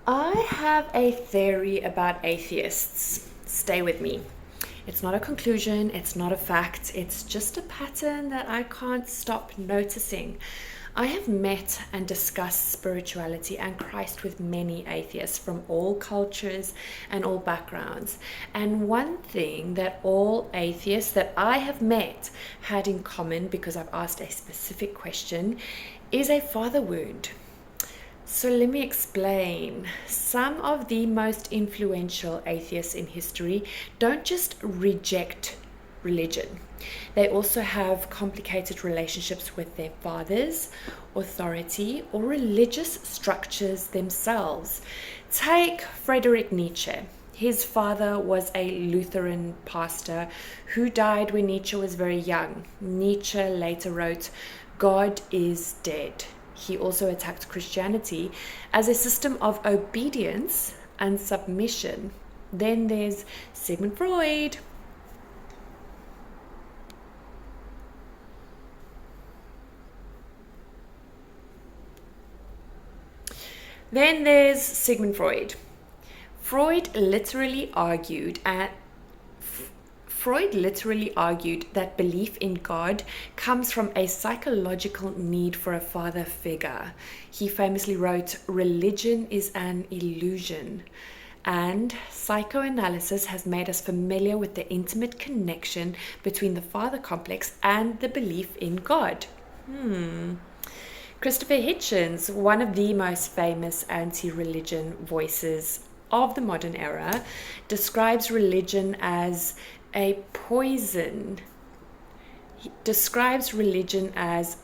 I have a theory about atheists. Stay with me. It's not a conclusion, it's not a fact, it's just a pattern that I can't stop noticing. I have met and discussed spirituality and Christ with many atheists from all cultures and all backgrounds. And one thing that all atheists that I have met had in common, because I've asked a specific question, is a father wound. So let me explain. Some of the most influential atheists in history don't just reject religion. They also have complicated relationships with their fathers, authority, or religious structures themselves. Take Friedrich Nietzsche. His father was a Lutheran pastor who died when Nietzsche was very young. Nietzsche later wrote, "God is dead." He also attacked Christianity as a system of obedience and submission. Then there's Sigmund Freud. Then there's Sigmund Freud. Freud literally argued that belief in God comes from a psychological need for a father figure. He famously wrote, "Religion is an illusion." And psychoanalysis has made us familiar with the intimate connection between the father complex and the belief in God. Christopher Hitchens, one of the most famous anti-religion voices of the modern era, describes religion as a poison. He describes religion as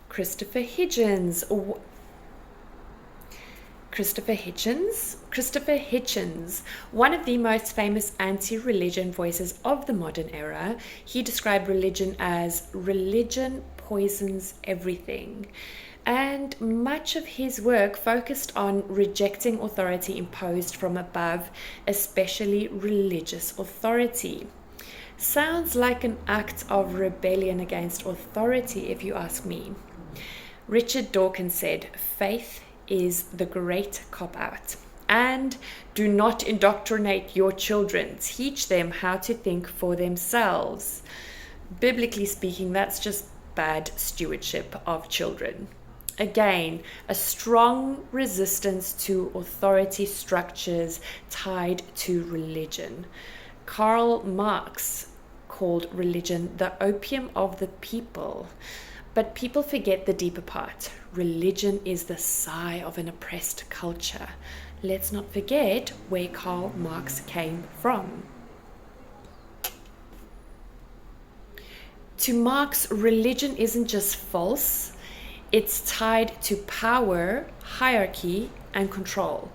Christopher Hitchens, one of the most famous anti-religion voices of the modern era. He described religion as religion poisons everything. And much of his work focused on rejecting authority imposed from above, especially religious authority. Sounds like an act of rebellion against authority, if you ask me. Richard Dawkins said, "Faith is the great cop-out. And do not indoctrinate your children. Teach them how to think for themselves." Biblically speaking, that's just bad stewardship of children. Again, a strong resistance to authority structures tied to religion. Karl Marx called religion the opium of the people. But people forget the deeper part. Religion is the sigh of an oppressed culture. Let's not forget where Karl Marx came from. To Marx, religion isn't just false, it's tied to power, hierarchy, and control.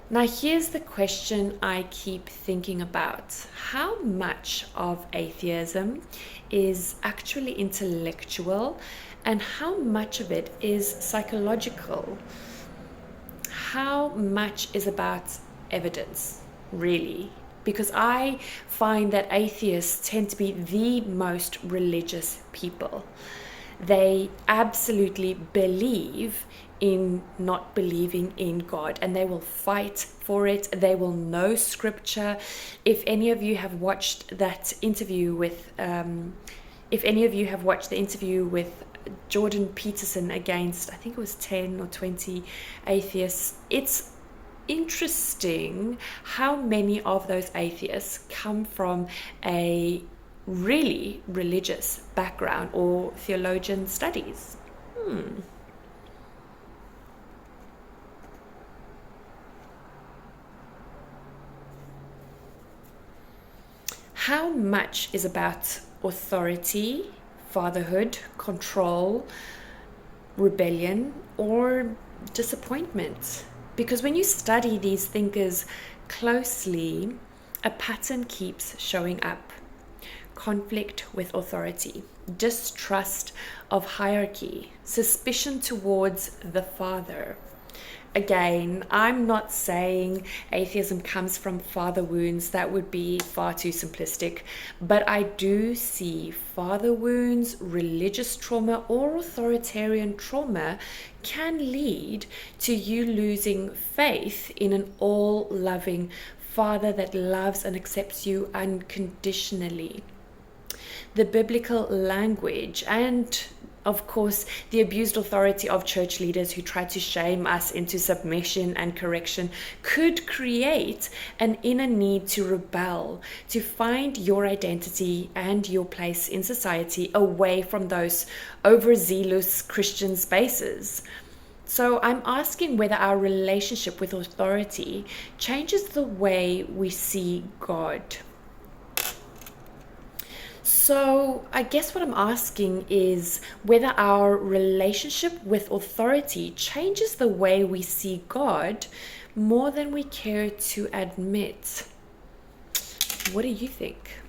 Now here's the question I keep thinking about. How much of atheism is actually intellectual and how much of it is psychological? How much is about evidence, really? Because I find that atheists tend to be the most religious people. They absolutely believe in not believing in God, and they will fight for it. They will know scripture. If any of you have watched that interview with Jordan Peterson against, I think it was 10 or 20 atheists, it's interesting how many of those atheists come from a really religious background or theologian studies. How much is about authority, fatherhood, control, rebellion, or disappointment? Because when you study these thinkers closely, a pattern keeps showing up. Conflict with authority, distrust of hierarchy, suspicion towards the father, Again, I'm not saying atheism comes from father wounds. That would be far too simplistic. But I do see father wounds, religious trauma, or authoritarian trauma can lead to you losing faith in an all-loving Father that loves and accepts you unconditionally. The biblical language and of course, the abused authority of church leaders who try to shame us into submission and correction could create an inner need to rebel, to find your identity and your place in society away from those overzealous Christian spaces. So I'm asking whether our relationship with authority changes the way we see God. So I guess what I'm asking is whether our relationship with authority changes the way we see God more than we care to admit. What do you think?